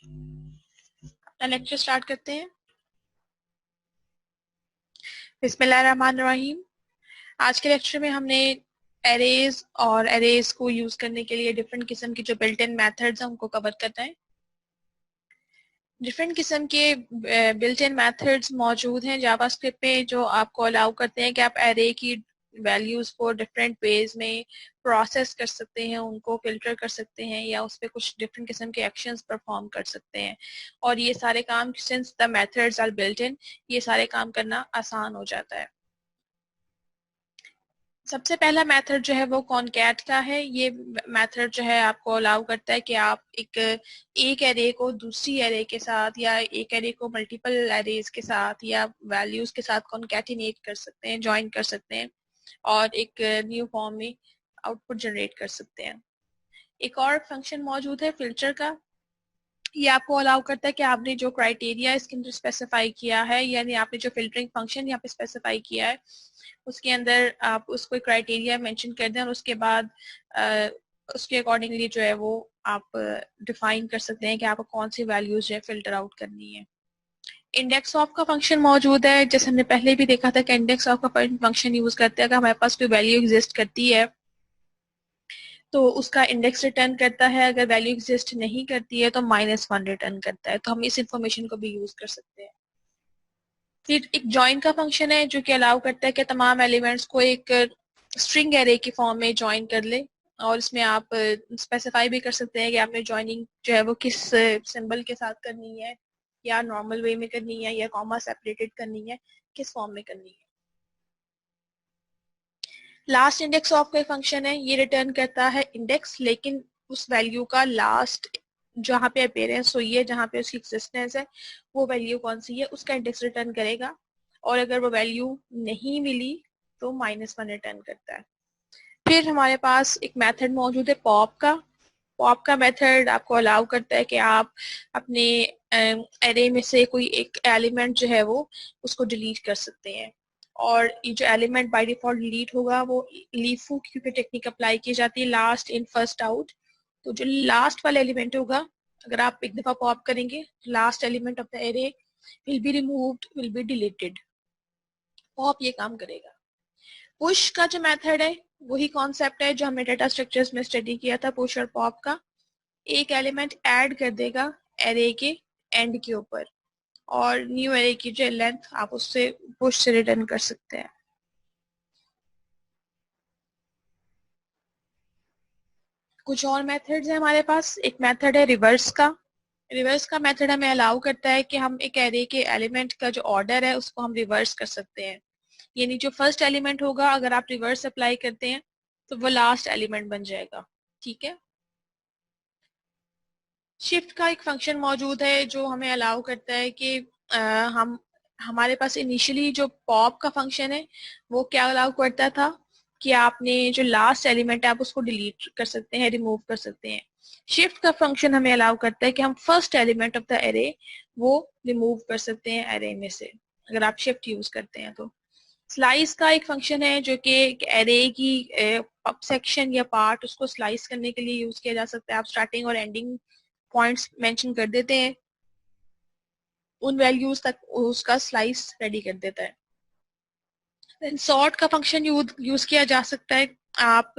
अपना lecture start करते हैं। बिस्मिल्लाहिर्रहमानिर्रहीम। आज के लेक्चर में हमने एरेज और एरेज को यूज करने के लिए डिफरेंट किस्म की जो बिल्ट इन मेथड्स हैं उनको कवर करना है। डिफरेंट किस्म के बिल्ट इन मेथड्स मौजूद हैं जावास्क्रिप्ट पे जो आपको अलाउ करते हैं कि आप एरे की वैल्यूज को डिफरेंट वेज में प्रोसेस कर सकते हैं, उनको फिल्टर कर सकते हैं या उस पर कुछ डिफरेंट किस्म के एक्शंस परफॉर्म कर सकते हैं। और ये सारे काम since the methods are built in, ये सारे काम करना आसान हो जाता है। सबसे पहला मेथड जो है वो कॉनकैट का है। ये मेथड जो है आपको अलाउ करता है कि आप एक एरे को दूसरी एरे के साथ या एक एरे को मल्टीपल एरेज के साथ या वैल्यूज के साथ कॉनकैटिनेट कर सकते हैं, ज्वाइन कर सकते हैं और एक न्यू फॉर्म में आउटपुट जनरेट कर सकते हैं। एक और फंक्शन मौजूद है फिल्टर का। ये आपको अलाउ करता है कि आपने जो क्राइटेरिया इसके अंदर स्पेसिफाई किया है, यानी आपने जो फिल्टरिंग फंक्शन यहाँ पे स्पेसिफाई किया है उसके अंदर आप उसको क्राइटेरिया मेंशन कर दें और उसके बाद उसके अकॉर्डिंगली जो है वो आप डिफाइन कर सकते हैं कि आपको कौन सी वैल्यूज जो है फिल्टर आउट करनी है। इंडेक्स ऑफ का फंक्शन मौजूद है। जैसे हमने पहले भी देखा था कि इंडेक्स ऑफ का फंक्शन यूज करते हैं अगर हमारे पास कोई वैल्यू एग्जिस्ट करती है तो उसका इंडेक्स रिटर्न करता है, अगर वैल्यू एग्जिस्ट नहीं करती है तो -1 रिटर्न करता है। तो हम इस इंफॉर्मेशन को भी यूज कर सकते हैं। फिर एक जॉइन का फंक्शन है जो कि अलाउ करता है कि तमाम एलिमेंट्स को एक स्ट्रिंग एरे की फॉर्म में ज्वाइन कर ले और इसमें आप स्पेसिफाई भी कर सकते हैं कि आपने ज्वाइनिंग जो है वो किस सिंबल के साथ करनी है, या नॉर्मल वे में करनी है या कॉमा सेपरेटेड करनी है, किस फॉर्म में करनी है। लास्ट इंडेक्स ऑफ का फंक्शन है। ये रिटर्न करता है इंडेक्स, लेकिन उस वैल्यू का लास्ट जहाँ पे अपेयरेंस हुई है, जहाँ पे उसकी एक्सिस्टेंस है, वो वैल्यू कौन सी है उसका इंडेक्स रिटर्न करेगा। और अगर वो वैल्यू नहीं मिली तो -1 रिटर्न करता है। फिर हमारे पास एक मेथड मौजूद है पॉप का। पॉप का मेथड आपको अलाउ करता है कि आप अपने एरे में से कोई एक एलिमेंट जो है वो उसको डिलीट कर सकते हैं। और ये जो एलिमेंट बाय डिफॉल्ट डिलीट होगा वो लीफू की टेक्निक अप्लाई की जाती है, लास्ट इन फर्स्ट आउट। तो जो लास्ट वाला एलिमेंट होगा, अगर आप एक दफा पॉप करेंगे, last element of the array will be removed, will be deleted. Pop ये काम करेगा। पुश का जो मेथड है वही कॉन्सेप्ट है जो हमने डेटा स्ट्रक्चर्स में स्टडी किया था, पुश और पॉप का। एक एलिमेंट ऐड कर देगा एरे के एंड के ऊपर और न्यू एरे की जो लेंथ आप उससे पुश से रिटर्न कर सकते हैं। कुछ और मेथड्स हैं हमारे पास। एक मेथड है रिवर्स का। रिवर्स का मेथड हमें अलाउ करता है कि हम एक एरे के एलिमेंट का जो ऑर्डर है उसको हम रिवर्स कर सकते हैं। यानी जो फर्स्ट एलिमेंट होगा अगर आप रिवर्स अप्लाई करते हैं तो वो लास्ट एलिमेंट बन जाएगा। ठीक है। शिफ्ट का एक फंक्शन मौजूद है जो हमें अलाउ करता है कि हम हमारे पास इनिशियली जो पॉप का फंक्शन है वो क्या अलाउ करता था कि आपने जो लास्ट एलिमेंट है आप उसको डिलीट कर सकते हैं, रिमूव कर सकते हैं। शिफ्ट का फंक्शन हमें अलाउ करता है कि हम first element of the array वो रिमूव कर सकते हैं एरे में से, अगर आप शिफ्ट यूज करते हैं तो। स्लाइस का एक फंक्शन है जो कि एरे की सेक्शन या पार्ट उसको स्लाइस करने के लिए यूज किया जा सकता है। आप स्टार्टिंग और एंडिंग पॉइंट्स मेंशन कर देते हैं, उन वैल्यूज तक उसका स्लाइस रेडी कर देता है। सॉर्ट का फंक्शन यूज किया जा सकता है। आप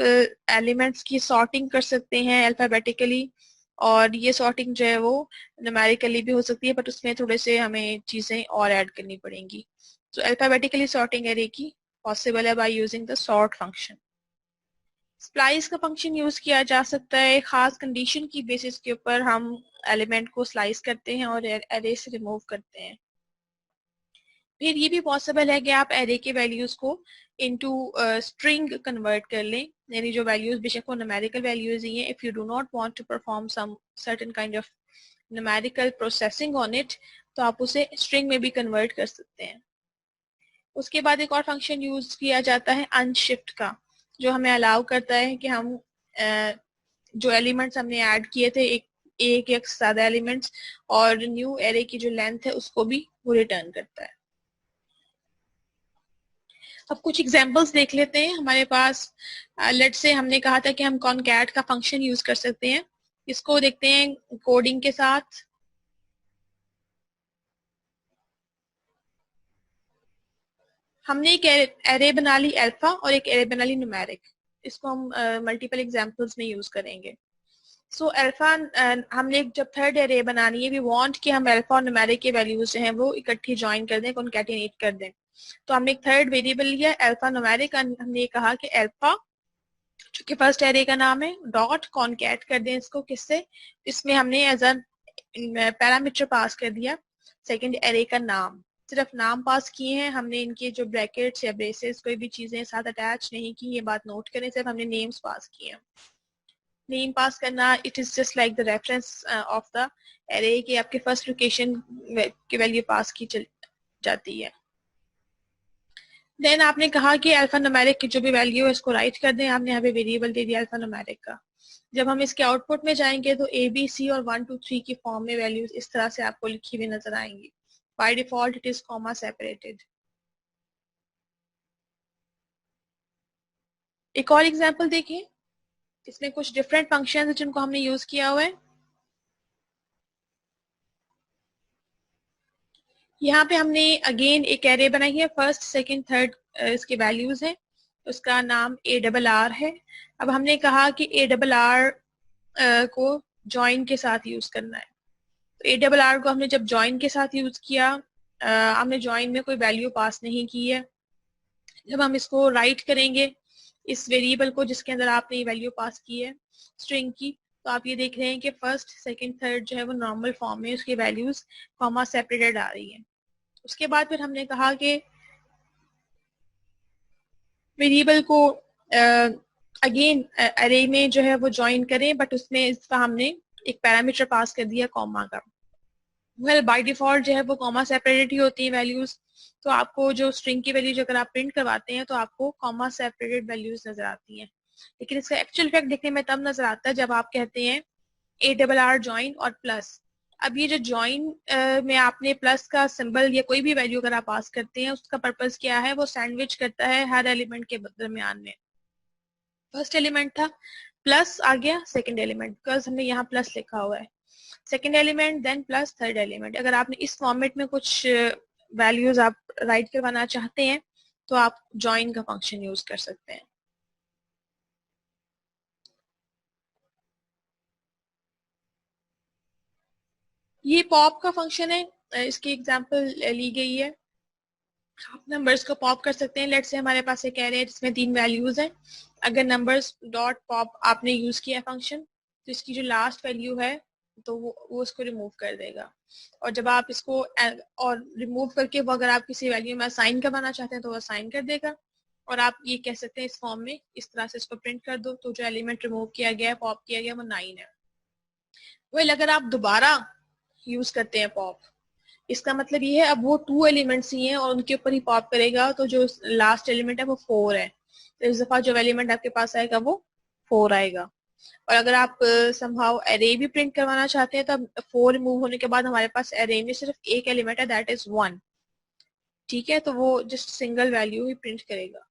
एलिमेंट्स की सॉर्टिंग कर सकते हैं अल्फाबेटिकली, और ये सॉर्टिंग जो है वो न्यूमेरिकली भी हो सकती है, बट उसमें थोड़े से हमें चीजें और ऐड करनी पड़ेंगी। तो अल्फाबेटिकली सॉर्टिंग एरे की पॉसिबल है by using the sort function. Splice का फंक्शन यूज किया जा सकता है खास कंडीशन की बेसिस के ऊपर। हम एलिमेंट को स्लाइस करते हैं और एरे से रिमूव करते हैं। फिर ये भी पॉसिबल है कि आप एरे के वैल्यूज को इनटू स्ट्रिंग कन्वर्ट कर लें, यानी जो वैल्यूज बेशक वो न्यूमेरिकल वैल्यूज ही हैं, if you do not want to perform some certain kind of numerical processing on it तो आप उसे स्ट्रिंग में भी कन्वर्ट कर सकते हैं। उसके बाद एक और फंक्शन यूज किया जाता है अनशिफ्ट का, जो हमें अलाउ करता है कि हम जो एलिमेंट्स हमने ऐड किए थे एक सादा एलिमेंट्स और न्यू एरे की जो लेंथ है उसको भी वो रिटर्न करता है। अब कुछ एग्जांपल्स देख लेते हैं हमारे पास। लेट से हमने कहा था कि हम कॉनकैट का फंक्शन यूज कर सकते हैं। इसको देखते हैं कोडिंग के साथ। हमने एक एरे बना ली अल्फा और एक एरे बना ली न्यूमेरिक। इसको हम मल्टीपल एग्जांपल्स में यूज करेंगे। सो अल्फा हमने जब थर्ड एरे बनानी है, वी वांट कि हम अल्फा और न्यूमेरिक के वैल्यूज जो हैं वो इकट्ठी ज्वाइन कर दें, कॉन्कैटिनेट कर दें। तो हमने एक थर्ड वेरिएबल लिया अल्फा न्यूमेरिक, हमने कहा कि अल्फा जो कि फर्स्ट एरे का नाम है डॉट कॉन्कैट कर दें इसको किससे, इसमें हमने एज अ पैरामीटर पास कर दिया सेकंड एरे का नाम। सिर्फ नाम पास किए हैं हमने, इनके जो ब्रैकेट्स या ब्रेसेस कोई भी चीजें साथ अटैच नहीं की, ये बात नोट करें, सिर्फ हमने नेम्स पास किए हैं। नेम पास करना it is just like the reference of the array कि आपके फर्स्ट लोकेशन की वैल्यू पास की जाती है। देन आपने कहा कि अल्फा न्यूमेरिक की जो भी वैल्यू है इसको राइट कर दें, हमने यहाँ पे वेरिएबल दे दिया अल्फा न्यूमेरिक का। जब हम इसके आउटपुट में जाएंगे तो ए बी सी और 1 2 3 की फॉर्म में वैल्यूज इस तरह से आपको लिखी हुई नजर आएंगी। By default it is comma separated. एक और एग्जांपल देखिए, इसमें कुछ डिफरेंट फंक्शंस हैं जिनको हमने यूज किया हुआ है। यहाँ पे हमने अगेन एक एरे बनाई है, फर्स्ट सेकंड थर्ड इसके वैल्यूज हैं, उसका नाम ए डबल आर है। अब हमने कहा कि ए डबल आर को जॉइन के साथ यूज करना है। तो ए डबल आर को हमने जब जॉइन के साथ यूज किया, हमने जॉइन में कोई वैल्यू पास नहीं की है। जब हम इसको राइट करेंगे इस वेरिएबल को जिसके अंदर आपने ये वैल्यू पास की है स्ट्रिंग की, तो आप ये देख रहे हैं कि फर्स्ट सेकंड थर्ड जो है वो नॉर्मल फॉर्म में उसकी वैल्यूज कॉमा सेपरेटेड आ रही है। उसके बाद फिर हमने कहा कि वेरिएबल को अगेन अरे में जो है वो ज्वाइन करें, बट उसमें इसका हमने एक पैरामीटर पास कर दिया कॉमा का। वेल बाय डिफॉल्ट जो है वो कॉमा सेपरेटेड ही होती है वैल्यूज, तो आपको जो स्ट्रिंग की वैल्यूज अगर आप प्रिंट करवाते हैं तो आपको कॉमा सेपरेटेड वैल्यूज नजर आती हैं। लेकिन इसका एक्चुअल इफेक्ट देखने में तब नजर आता है जब आप कहते हैं ए डबल आर ज्वाइन और प्लस। अब ये जो ज्वाइन में आपने प्लस का सिंबल या कोई भी वैल्यू अगर आप पास करते हैं, उसका पर्पस क्या है, वो सैंडविच करता है हर एलिमेंट के दरमियान में। फर्स्ट एलिमेंट था, प्लस आ गया सेकंड एलिमेंट, बिकॉज हमने यहाँ प्लस लिखा हुआ है, second element then plus third element. अगर आपने इस फॉर्मेट में कुछ वैल्यूज आप राइट करवाना चाहते हैं तो आप ज्वाइन का फंक्शन यूज कर सकते हैं। ये पॉप का फंक्शन है, इसकी एग्जांपल ली गई है। आप नंबर्स को पॉप कर सकते हैं। लेट्स से हमारे पास एक एरे है जिसमें 3 वैल्यूज हैं। अगर नंबर्स डॉट पॉप आपने यूज किया फंक्शन, तो इसकी जो लास्ट वैल्यू है तो वो उसको रिमूव कर देगा। और जब आप इसको और रिमूव करके वो अगर आप किसी वैल्यू में असाइन करवाना चाहते हैं तो वो असाइन कर देगा। और आप ये कह सकते हैं इस फॉर्म में इस तरह से इसको प्रिंट कर दो, तो जो एलिमेंट रिमूव किया गया पॉप किया गया वो 9 है। वेल अगर आप दोबारा यूज करते हैं पॉप, इसका मतलब ये है अब वो 2 एलिमेंट्स ही हैं और उनके ऊपर ही पॉप करेगा, तो जो लास्ट एलिमेंट है वो 4 है, तो इस दफा जो एलिमेंट आपके पास आएगा वो 4 आएगा। और अगर आप समहाउ एरे भी प्रिंट करवाना चाहते हैं, तब 4 रिमूव होने के बाद हमारे पास एरे में सिर्फ एक एलिमेंट है, दैट इज 1। ठीक है, तो वो जस्ट सिंगल वैल्यू ही प्रिंट करेगा।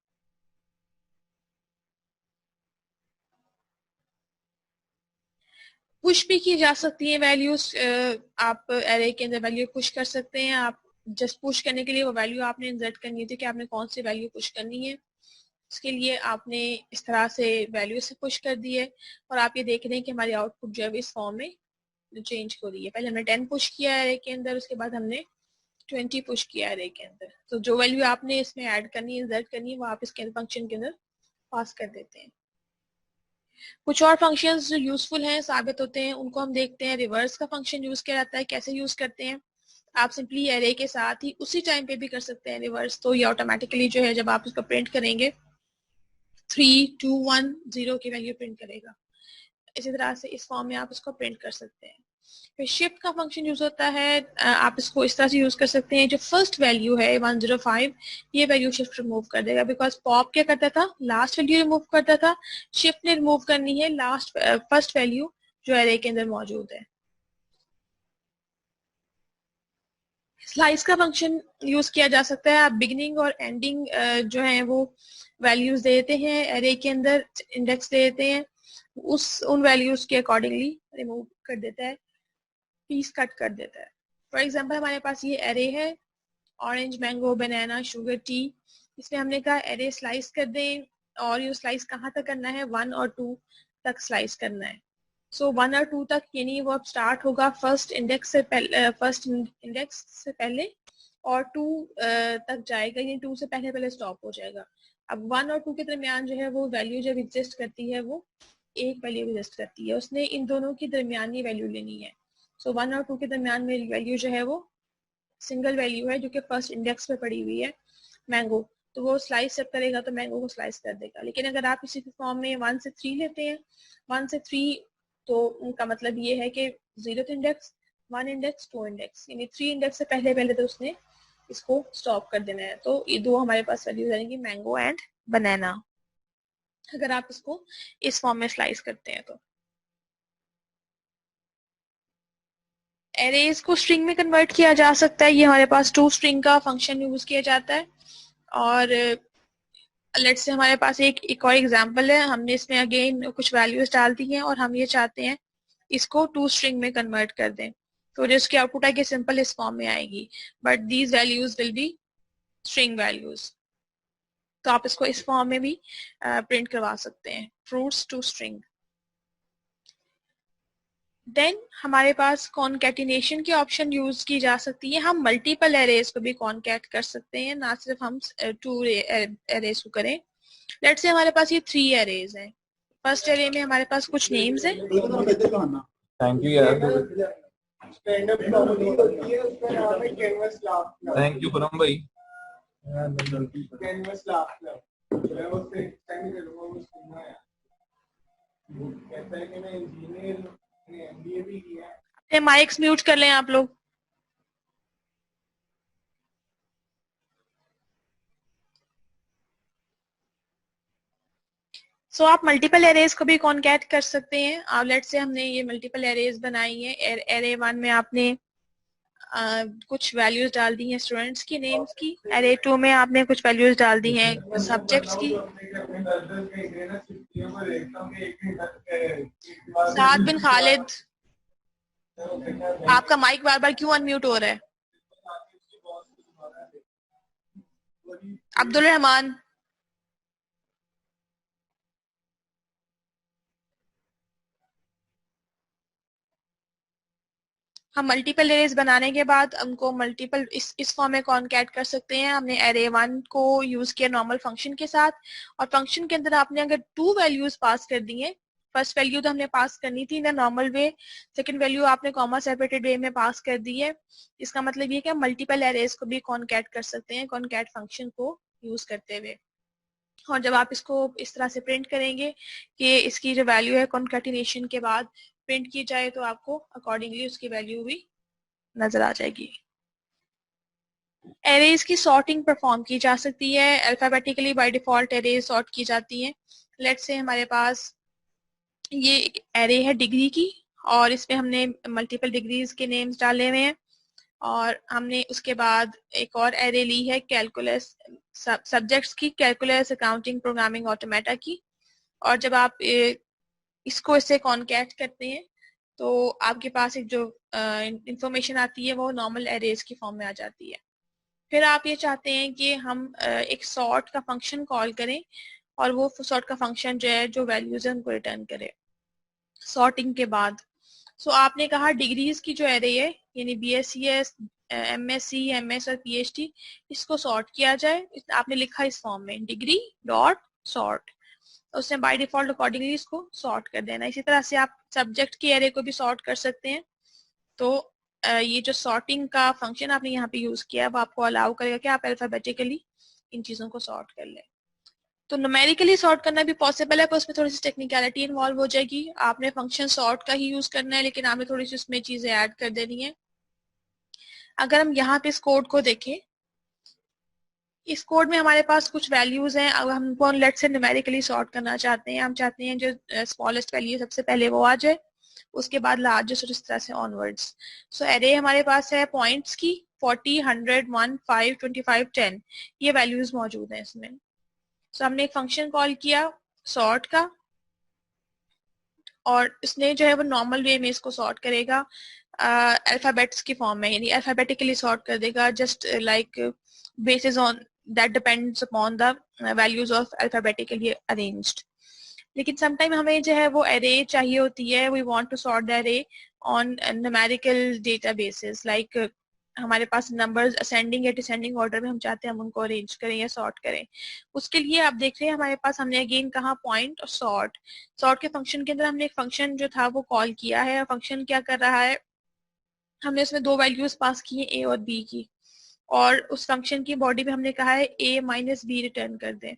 पुश भी की जा सकती है वैल्यूज, आप एरे के अंदर वैल्यू पुश कर सकते हैं। आप जस्ट पुश करने के लिए वो वैल्यू आपने इंसर्ट करनी थी कि आपने कौन सी वैल्यू पुश करनी है, उसके लिए आपने इस तरह से वैल्यू से पुश कर दी है। और आप ये देख रहे हैं कि हमारी आउटपुट जो है इस फॉर्म में चेंज हो रही है। पहले हमने 10 पुश किया है एरे के अंदर, उसके बाद हमने 20 पुश किया है एरे के अंदर। तो जो वैल्यू आपने इसमें ऐड करनी है, इंसर्ट करनी है, वो आप इसके फंक्शन के अंदर पास कर देते हैं। कुछ और फंक्शंस जो यूजफुल हैं साबित होते हैं उनको हम देखते हैं। रिवर्स का फंक्शन यूज किया जाता है, कैसे यूज करते हैं, आप सिंपली एरे के साथ ही उसी टाइम पे भी कर सकते हैं रिवर्स, तो ये ऑटोमेटिकली जो है जब आप उसको प्रिंट करेंगे 3 2 1 0 की वैल्यू प्रिंट करेगा। इसी तरह से इस फॉर्म में आप इसको प्रिंट कर सकते हैं। फिर शिफ्ट का फंक्शन यूज होता है, आप इसको इस तरह से यूज कर सकते हैं, जो फर्स्ट वैल्यू है 105 ये वैल्यू शिफ्ट रिमूव कर देगा, बिकॉज पॉप क्या करता था, लास्ट वैल्यू रिमूव करता था। शिफ्ट ने रिमूव करनी है लास्ट फर्स्ट वैल्यू जो एरे के अंदर मौजूद है। स्लाइस का फंक्शन यूज किया जा सकता है, आप बिगिनिंग और एंडिंग जो है वो वैल्यूज देते हैं एरे के अंदर, इंडेक्स देते हैं, उन वैल्यूज के अकॉर्डिंगली रिमूव कर देता है, पीस कट कर देता है। फॉर एग्जाम्पल हमारे पास ये एरे है, orange mango banana sugar T, इसमें हमने कहा एरे स्लाइस कर दें, और ये स्लाइस कहाँ तक करना है, 1 और 2 तक स्लाइस करना है। सो 1 और 2 तक, यानी वो अब स्टार्ट होगा फर्स्ट इंडेक्स से पहले और 2 तक जाएगा, यानी 2 से पहले पहले स्टॉप हो जाएगा। अब 1 और 2 के दरमियान जो है वो वैल्यू जब एग्जिस्ट करती है वो एक वैल्यू एग्जिस्ट करती है, उसने इन दोनों की दरमियानी वैल्यू लेनी है। सो 1 और 2 के दरमियान में वैल्यू जो है वो सिंगल वैल्यू है जो कि फर्स्ट इंडेक्स पे पड़ी हुई है, मैंगो। तो वो स्लाइस जब करेगा तो मैंगो को स्लाइस कर देगा। लेकिन अगर आप इसी फॉर्म में 1 से 3 लेते हैं, 1 से 3, तो उनका मतलब ये है कि 0th इंडेक्स, 1 इंडेक्स, 2 इंडेक्स, यानी 3 इंडेक्स से पहले पहले तो उसने इसको स्टॉप कर देना है। तो ये दो हमारे पास वैल्यूज आएंगी, मैंगो एंड बनाना, अगर आप इसको इस फॉर्म में स्लाइस करते हैं तो। एरेज को स्ट्रिंग में कन्वर्ट किया जा सकता है, ये हमारे पास टू स्ट्रिंग का फंक्शन यूज किया जाता है। और लेट्स से हमारे पास एक और एग्जांपल है, हमने इसमें अगेन कुछ वैल्यूज डाल दी हैं और हम ये चाहते हैं इसको टू स्ट्रिंग में कन्वर्ट कर दें। तो जो इसकी आउटपुट आएगी सिंपल इस फॉर्म में आएगी, but these values will be string values. तो आप इसको इस फॉर्म में भी प्रिंट करवा सकते हैं, फ्रूट्स टू स्ट्रिंग। देन हमारे पास कॉन्कैटिनेशन की ऑप्शन यूज की जा सकती है, हम मल्टीपल एरेज को भी कॉन्कैट कर सकते हैं, ना सिर्फ हम टू एरेज को करें। लेट्स से हमारे पास ये 3 एरेज हैं। फर्स्ट एरे में हमारे पास कुछ नेम्स हैं। थैंक यू यार, थैंक यू परम भाई। माइक्स म्यूट कर लें आप लोग। सो आप मल्टीपल एरेज को भी कॉन्कैट कर सकते हैं। अब लेट्स से हमने ये मल्टीपल एरेज बनाई है, एरे 1 में आपने कुछ वैल्यूज डाल दी हैं स्टूडेंट्स की नेम्स की, एरे 2 में आपने कुछ वैल्यूज डाल दी हैं सब्जेक्ट्स की। साद बिन खालिद, आपका माइक बार बार क्यों अनम्यूट हो रहा है? अब्दुल रहमान, हम मल्टीपल एरेज बनाने के बाद उनको मल्टीपल इस फॉर्म में कॉन्कैट कर सकते हैं। हमने एरे 1 को यूज किया नॉर्मल फंक्शन के साथ, और फंक्शन के अंदर आपने अगर 2 वैल्यूज पास कर दी हैं, फर्स्ट वैल्यू तो हमने पास करनी थी in normal way, second value आपने कॉमा सेपरेटेड वे में पास कर दी है। इसका मतलब ये कि हम मल्टीपल एरेज को भी कॉन्कैट कर सकते हैं कॉन्कैट फंक्शन को यूज करते हुए। और जब आप इसको इस तरह से प्रिंट करेंगे कि इसकी जो वैल्यू है कॉन्कैटिनेशन के बाद प्रिंट की जाए, तो आपको अकॉर्डिंगली उसकी वैल्यू भी नजर आ जाएगी। एरेज की सॉर्टिंग परफॉर्म की जा सकती है, alphabetically by default arrays sort की जाती हैं। लेट्स से हमारे पास ये एक एरे है डिग्री की, और इसमें हमने मल्टीपल डिग्रीज के नेम्स डाले हुए हैं, और हमने उसके बाद एक और एरे ली है कैलकुलस सब्जेक्ट्स की, कैलकुलस, अकाउंटिंग, प्रोग्रामिंग, ऑटोमेटा की। और जब आप इसको इससे कॉन्कैट करते हैं तो आपके पास एक जो इंफॉर्मेशन आती है वो नॉर्मल एरेज की फॉर्म में आ जाती है। फिर आप ये चाहते हैं कि हम एक सॉर्ट का फंक्शन कॉल करें, और वो सॉर्ट का फंक्शन जो है जो वैल्यूज है उनको रिटर्न करे सॉर्टिंग के बाद। सो आपने कहा डिग्रीज की जो एरे है, यानी BSc, MSc, MS और PhD, इसको सॉर्ट किया जाए। आपने लिखा इस फॉर्म में डिग्री डॉट सॉर्ट, उसने बाय डिफॉल्ट अकॉर्डिंगली इसको सॉर्ट कर देना। इसी तरह से आप सब्जेक्ट की एरे को भी सॉर्ट कर सकते हैं। तो ये जो सॉर्टिंग का फंक्शन आपने यहाँ पे यूज किया वो आपको अलाउ करेगा कि आप अल्फाबेटिकली इन चीजों को सॉर्ट कर लें। तो न्यूमेरिकली सॉर्ट करना भी पॉसिबल है, पर उसमें थोड़ी सी टेक्निकलिटी इन्वॉल्व हो जाएगी। आपने फंक्शन सॉर्ट का ही यूज करना है, लेकिन आपने थोड़ी सी उसमें चीजें ऐड कर देनी है। अगर हम यहाँ पे इस कोड को देखें, इस कोड में हमारे पास कुछ वैल्यूज हैं। अब हमको लेट से न्यूमेरिकली सॉर्ट करना चाहते हैं, हम चाहते हैं जो स्मॉलेस्ट वैल्यू सबसे पहले वो आ जाए, उसके बाद लार्जेस्ट और इस तरह से ऑनवर्ड्स। सो एरे हमारे पास है पॉइंट्स की, 40, 100, 1, 5, 25, 10, ये वैल्यूज मौजूद हैं इसमें। सो हमने एक फंक्शन कॉल किया सॉर्ट का, और इसने जो है वो नॉर्मल वे में इसको सॉर्ट करेगा अल्फाबेट्स की फॉर्म में, यानी अल्फाबेटिकली सॉर्ट कर देगा, just like basis on that depends upon the values of alphabetically arranged. लेकिन समटाइम हमें जो है वो array चाहिए होती है, we want to sort the array on numerical databases like हमारे पास नंबर्स असेंडिंग या डिसेंडिंग ऑर्डर में हम चाहते हैं हम उनको अरेंज करें या सॉर्ट करें। उसके लिए आप देख रहे हैं हमारे पास हमने अगेन कहा पॉइंट और सॉर्ट। सॉर्ट के फंक्शन के अंदर हमने एक फंक्शन जो था वो कॉल किया है। फंक्शन क्या कर रहा है, हमने उसमें दो वैल्यूज पास की है ए और बी की, और उस फंक्शन की बॉडी में हमने कहा है ए माइनस बी रिटर्न कर दें।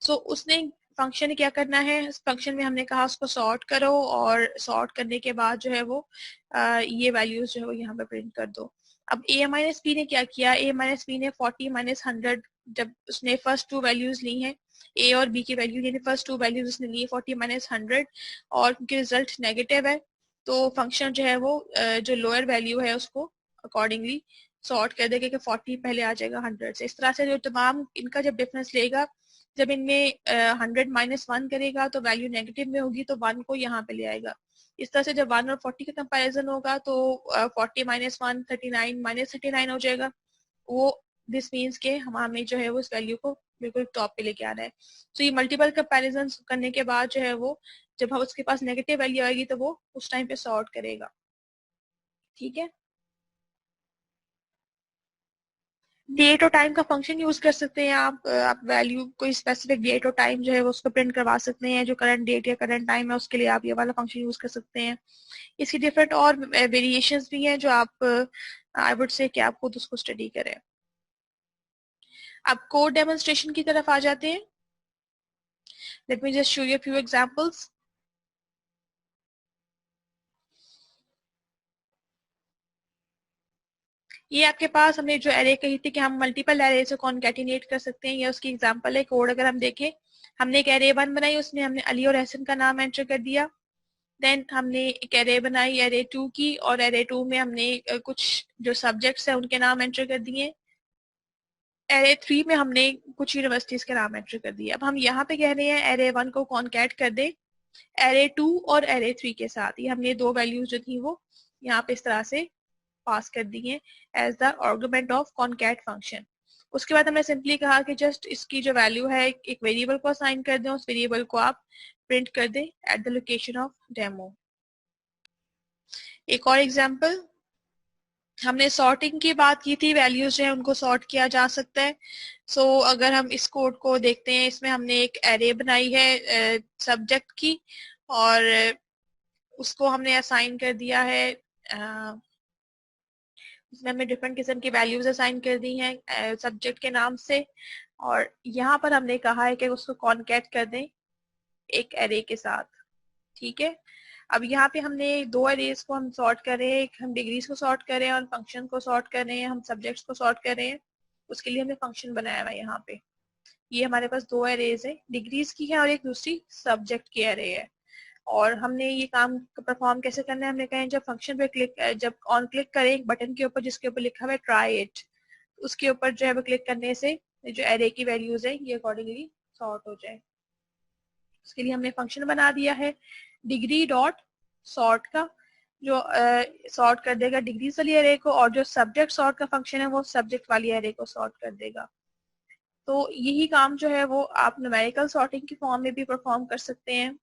सो उसने फंक्शन ने क्या करना है, इस फंक्शन में हमने कहा उसको सॉर्ट करो और सॉर्ट करने के बाद जो है वो ये वैल्यूज जो है वो यहाँ पे प्रिंट कर दो। अब ए माइनस बी ने क्या किया, ए माइनस बी ने 40 माइनस 100 जब उसने फर्स्ट टू वैल्यूज ली हैं ए और बी की वैल्यू, यानी फर्स्ट टू वैल्यूज उसने ली 40 माइनस 100 और क्योंकि रिजल्ट नेगेटिव है तो फंक्शन जो है वो जो लोअर वैल्यू है उसको अकॉर्डिंगली सॉर्ट कर देगा कि 40 पहले आ जाएगा 100 से। इस तरह से जो तमाम इनका जब डिफरेंस लेगा, जब इनमें 100 माइनस 1 करेगा तो वैल्यू नेगेटिव में होगी तो 1 को यहाँ पे ले आएगा। इस तरह से जब 1 और 40 का कंपैरिजन होगा तो 40 माइनस 1 39 माइनस 39 हो जाएगा। वो दिस मीन्स के हमें जो है वो इस वैल्यू को बिल्कुल टॉप पे लेके आना है। तो ये मल्टीपल कंपैरिजन करने के बाद जो है वो जब हम उसके पास नेगेटिव वैल्यू आएगी तो वो उस टाइम पे सॉर्ट करेगा। ठीक है, डेट और टाइम का फंक्शन यूज कर सकते हैं आप वैल्यू कोई स्पेसिफिक डेट और टाइम जो है वो उसको प्रिंट करवा सकते हैं, जो करंट डेट या करंट टाइम है उसके लिए आप ये वाला फंक्शन यूज कर सकते हैं। इसकी डिफरेंट और वेरिएशंस भी हैं जो आप आई वुड से कि आप खुद उसको स्टडी करें। अब कोड डेमोन्स्ट्रेशन की तरफ आ जाते हैं। Late me just show you a few examples. ये आपके पास हमने जो एरे कही थी कि हम मल्टीपल एरे से कॉन्कैटिनेट कर सकते हैं, ये उसकी एग्जांपल है। कोड अगर हम देखें, हमने एक एरे 1 बनाई, उसमें हमने अली और हसन का नाम एंटर कर दिया। देन हमने एक एरे बनाई एरे 2 की, और एरे 2 में हमने कुछ जो सब्जेक्ट्स है उनके नाम एंटर कर दिए। एरे 3 में हमने कुछ यूनिवर्सिटीज के नाम एंटर कर दिए। अब हम यहाँ पे कह रहे हैं एरे 1 को कॉन्कैट कर दे एरे 2 और एरे 3 के साथ। ये हमने दो वैल्यूज जो थी वो यहाँ पे इस तरह से पास कर दी है as the argument of concat function. उसके बाद हमने सिंपली कहा कि जस्ट इसकी जो वैल्यू है एक वेरिएबल को असाइन कर दें, उस वेरिएबल को आप प्रिंट कर दें at the location of demo. एक और एग्जांपल, हमने सॉर्टिंग की बात की थी, वैल्यूज जो है उनको सॉर्ट किया जा सकता है। सो अगर हम इस कोड को देखते हैं, इसमें हमने एक एरे बनाई है सब्जेक्ट की, और उसको हमने असाइन कर दिया है, इसमें हमने डिफरेंट किस्म की वैल्यूज असाइन कर दी हैं सब्जेक्ट के नाम से, और यहाँ पर हमने कहा है कि उसको कॉन्कैट कर दें एक एरे के साथ। ठीक है, अब यहाँ पे हमने दो एरेज को हम सॉर्ट कर रहे हैं, एक हम डिग्रीज को सॉर्ट कर रहे हैं और फंक्शन को सॉर्ट कर रहे हैं, हम सब्जेक्ट्स को सॉर्ट कर रहे हैं। उसके लिए हमने फंक्शन बनाया हुआ है यहाँ पे। ये हमारे पास दो एरेज है, डिग्रीज की है और एक दूसरी सब्जेक्ट की एरे है। और हमने ये काम परफॉर्म कैसे करना है, हमने कहा जब फंक्शन पे क्लिक, जब ऑन क्लिक करें एक बटन के ऊपर जिसके ऊपर लिखा हुआ है ट्राई इट, उसके ऊपर जो है वो क्लिक करने से जो एरे की वैल्यूज है ये अकॉर्डिंगली सॉर्ट हो जाए। उसके लिए हमने फंक्शन बना दिया है डिग्री डॉट सॉर्ट का, जो सॉर्ट कर देगा डिग्रीज वाली एरे को, और जो सब्जेक्ट सॉर्ट का फंक्शन है वो सब्जेक्ट वाली एरे को सॉर्ट कर देगा। तो यही काम जो है वो आप न्यूमेरिकल सॉर्टिंग की फॉर्म में भी परफॉर्म कर सकते हैं।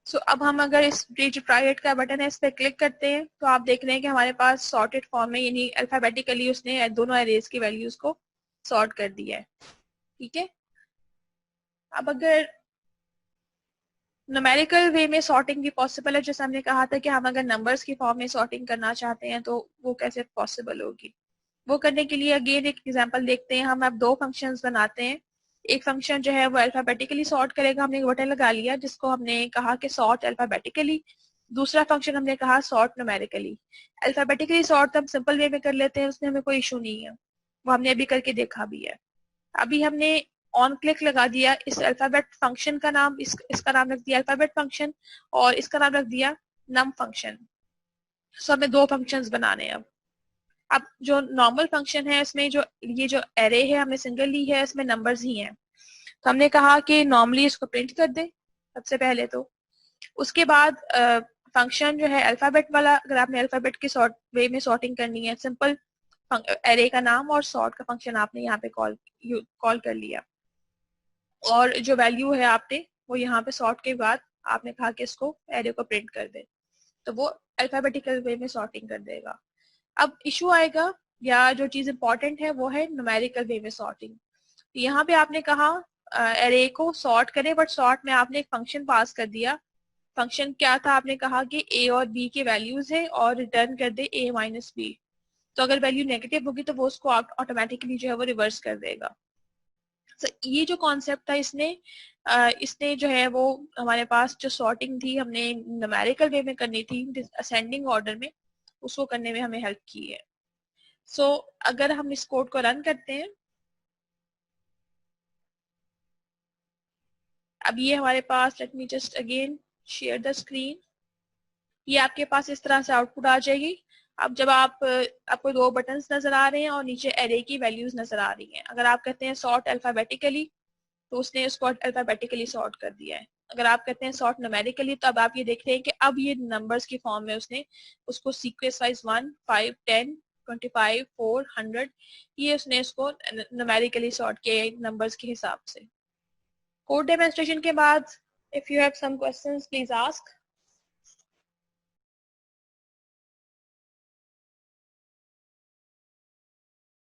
सो अब हम अगर इस जो ट्राई इट का बटन है इस पर क्लिक करते हैं तो आप देख रहे हैं कि हमारे पास सॉर्टेड फॉर्म में, यानी अल्फाबेटिकली उसने दोनों एरेज की वैल्यूज को सॉर्ट कर दिया है। ठीक है, अब अगर न्यूमेरिकल वे में सॉर्टिंग भी पॉसिबल है, जैसे हमने कहा था कि हम अगर नंबर्स की फॉर्म में सॉर्टिंग करना चाहते हैं तो वो कैसे पॉसिबल होगी। वो करने के लिए अगेन एक एग्जांपल देखते हैं। हम अब दो फंक्शंस बनाते हैं। एक फंक्शन जो है वो अल्फाबेटिकली सॉर्ट करेगा, हमने एक बटन लगा लिया जिसको हमने कहा कि सॉर्ट अल्फाबेटिकली। दूसरा फंक्शन हमने कहा सॉर्ट न्यूमेरिकली। अल्फाबेटिकली सॉर्ट हम सिंपल वे में कर लेते हैं, उसमें हमें कोई इशू नहीं है, वो हमने अभी करके देखा भी है। अभी हमने ऑन क्लिक लगा दिया, इस अल्फाबेट फंक्शन का नाम इसका नाम रख दिया अल्फाबेट फंक्शन, और इसका नाम रख दिया नम फंक्शन। सो हमें दो फंक्शंस बनाने हैं। अब जो नॉर्मल फंक्शन है इसमें जो ये जो एरे है हमने सिंगल ली है, इसमें नंबर्स ही हैं, तो हमने कहा कि नॉर्मली इसको प्रिंट कर दे सबसे पहले। तो उसके बाद फंक्शन जो है अल्फाबेट वाला, अगर आपने अल्फाबेट के सॉर्ट वे में सॉर्टिंग करनी है, सिंपल एरे का नाम और सॉर्ट का फंक्शन आपने यहाँ पे कॉल कॉल कर लिया, और जो वैल्यू है आपने वो यहाँ पे सॉर्ट के बाद आपने कहा कि इसको एरे को प्रिंट कर दे, तो वो अल्फाबेटिकल वे में सॉर्टिंग कर देगा। अब इशू आएगा, या जो चीज इंपॉर्टेंट है वो है न्यूमेरिकल वे में सॉर्टिंग। यहाँ पे आपने कहा एरे को सॉर्ट करें, बट सॉर्ट में आपने एक फंक्शन पास कर दिया। फंक्शन क्या था, आपने कहा कि ए और बी के वैल्यूज है और रिटर्न कर दे ए माइनस बी। तो अगर वैल्यू नेगेटिव होगी तो वो उसको ऑटोमेटिकली जो है वो रिवर्स कर देगा। तो ये जो कॉन्सेप्ट था, इसने जो है वो हमारे पास जो सॉर्टिंग थी हमने न्यूमेरिकल वे में करनी थी असेंडिंग ऑर्डर में, उसको करने में हमें हेल्प की है। सो अगर हम इस कोड को रन करते हैं, अब ये हमारे पास, let me just again share the screen, ये आपके पास इस तरह से आउटपुट आ जाएगी। अब जब आपको दो बटन्स नजर आ रहे हैं और नीचे एरे की वैल्यूज नजर आ रही हैं। अगर आप कहते हैं सॉर्ट अल्फाबेटिकली, तो उसने उसको अल्फाबेटिकली सॉर्ट कर दिया है। अगर आप कहते हैं सॉर्ट न्यूमेरिकली, तो अब आप ये देख रहे हैं कि अब ये नंबर्स की फॉर्म में उसने उसको सीक्वेंस वाइज 1, 5, 10, 25, 4, 100, ये उसने इसको न्यूमेरिकली सॉर्ट किया नंबर्स के हिसाब से। कोड डेमोन्स्ट्रेशन के बाद if you have some questions please ask.